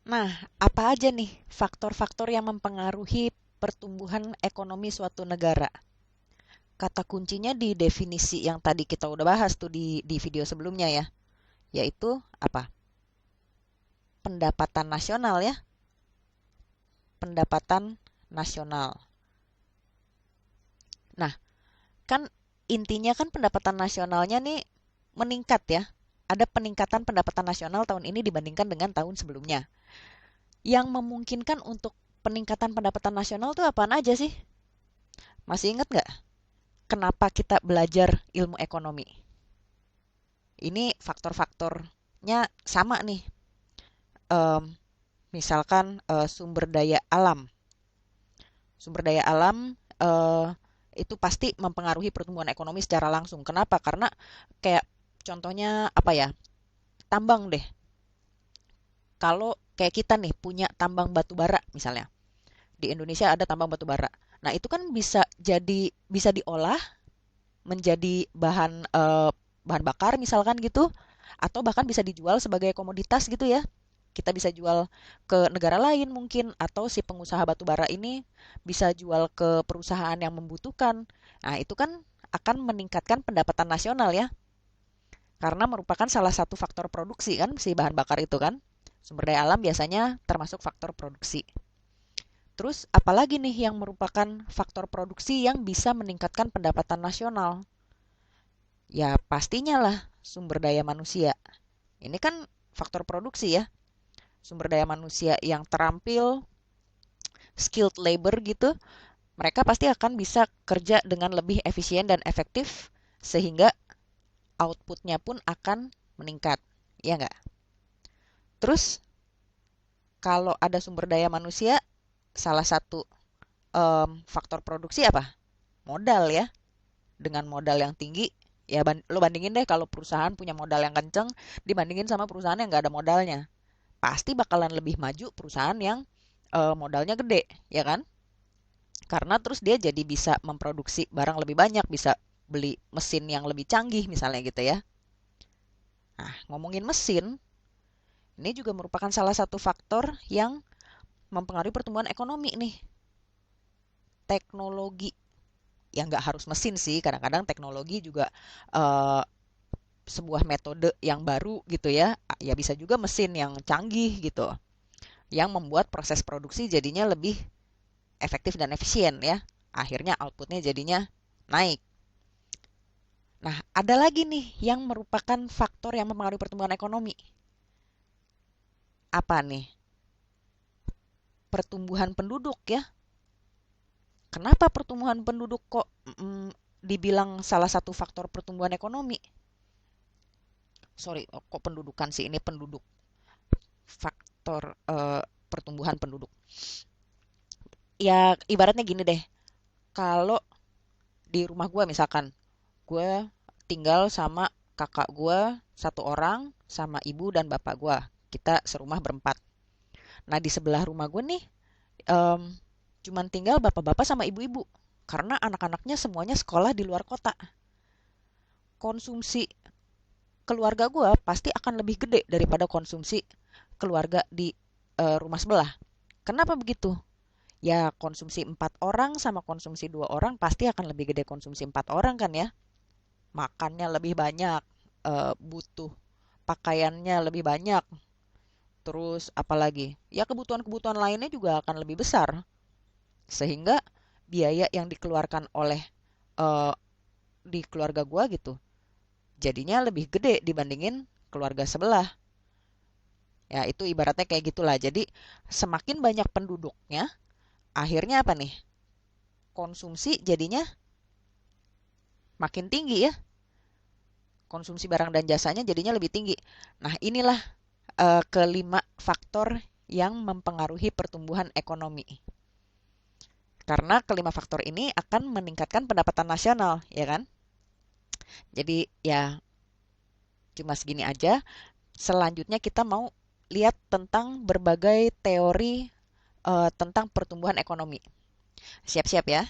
Nah, apa aja nih faktor-faktor yang mempengaruhi pertumbuhan ekonomi suatu negara? Kata kuncinya di definisi yang tadi kita udah bahas tuh di video sebelumnya ya, yaitu apa? Pendapatan nasional ya, pendapatan nasional. Nah, kan intinya kan pendapatan nasionalnya nih meningkat ya. Ada peningkatan pendapatan nasional tahun ini dibandingkan dengan tahun sebelumnya. Yang memungkinkan untuk peningkatan pendapatan nasional tuh apaan aja sih? Masih ingat nggak kenapa kita belajar ilmu ekonomi? Ini faktor-faktornya sama nih. Em, Misalkan sumber daya alam. Sumber daya alam itu pasti mempengaruhi pertumbuhan ekonomi secara langsung. Kenapa? Karena kayak contohnya apa ya? Tambang deh. Kalau kayak kita nih punya tambang batu bara misalnya. Di Indonesia ada tambang batu bara. Nah, itu kan bisa diolah menjadi bahan bakar misalkan gitu, atau bahkan bisa dijual sebagai komoditas gitu ya. Kita bisa jual ke negara lain mungkin, atau si pengusaha batu bara ini bisa jual ke perusahaan yang membutuhkan. Nah, itu kan akan meningkatkan pendapatan nasional ya, karena merupakan salah satu faktor produksi kan si bahan bakar itu kan. Sumber daya alam biasanya termasuk faktor produksi. Terus apalagi nih yang merupakan faktor produksi yang bisa meningkatkan pendapatan nasional? Ya pastinya lah sumber daya manusia. Ini kan faktor produksi ya. Sumber daya manusia yang terampil, skilled labor gitu, mereka pasti akan bisa kerja dengan lebih efisien dan efektif sehingga outputnya pun akan meningkat. Ya nggak? Terus kalau ada sumber daya manusia, salah satu faktor produksi apa? Modal ya. Dengan modal yang tinggi, ya lo bandingin deh kalau perusahaan punya modal yang kenceng dibandingin sama perusahaan yang nggak ada modalnya. Pasti bakalan lebih maju perusahaan yang modalnya gede, ya kan? Karena terus dia jadi bisa memproduksi barang lebih banyak, bisa beli mesin yang lebih canggih misalnya gitu ya. Nah, ngomongin mesin, ini juga merupakan salah satu faktor yang mempengaruhi pertumbuhan ekonomi nih. Teknologi, ya nggak harus mesin sih, kadang-kadang teknologi juga eh, sebuah metode yang baru gitu ya. Ya bisa juga mesin yang canggih gitu, yang membuat proses produksi jadinya lebih efektif dan efisien ya. Akhirnya outputnya jadinya naik. Nah, ada lagi nih yang merupakan faktor yang mempengaruhi pertumbuhan ekonomi. Apa nih? Pertumbuhan penduduk ya. Kenapa pertumbuhan penduduk kok dibilang salah satu faktor pertumbuhan ekonomi? Sorry, kok pendudukan sih, ini penduduk. Faktor pertumbuhan penduduk. Ya, ibaratnya gini deh. Kalau di rumah gue misalkan, gue tinggal sama kakak gue satu orang, sama ibu dan bapak gue. Kita serumah berempat. Nah, di sebelah rumah gue nih, em, cuman tinggal bapak-bapak sama ibu-ibu. Karena anak-anaknya semuanya sekolah di luar kota. Konsumsi keluarga gue pasti akan lebih gede daripada konsumsi keluarga di rumah sebelah. Kenapa begitu? Ya, konsumsi 4 orang sama konsumsi 2 orang pasti akan lebih gede konsumsi 4 orang kan ya. Makannya lebih banyak, butuh pakaiannya lebih banyak, terus apalagi? Ya kebutuhan-kebutuhan lainnya juga akan lebih besar. Sehingga biaya yang dikeluarkan oleh eh, di keluarga gua gitu, jadinya lebih gede dibandingin keluarga sebelah. Ya itu ibaratnya kayak gitulah. Jadi semakin banyak penduduknya, akhirnya apa nih? Konsumsi jadinya makin tinggi ya. Konsumsi barang dan jasanya jadinya lebih tinggi. Nah, inilah kelima faktor yang mempengaruhi pertumbuhan ekonomi. Karena kelima faktor ini akan meningkatkan pendapatan nasional, ya kan? Jadi ya cuma segini aja. Selanjutnya kita mau lihat tentang berbagai teori tentang pertumbuhan ekonomi. Siap-siap ya.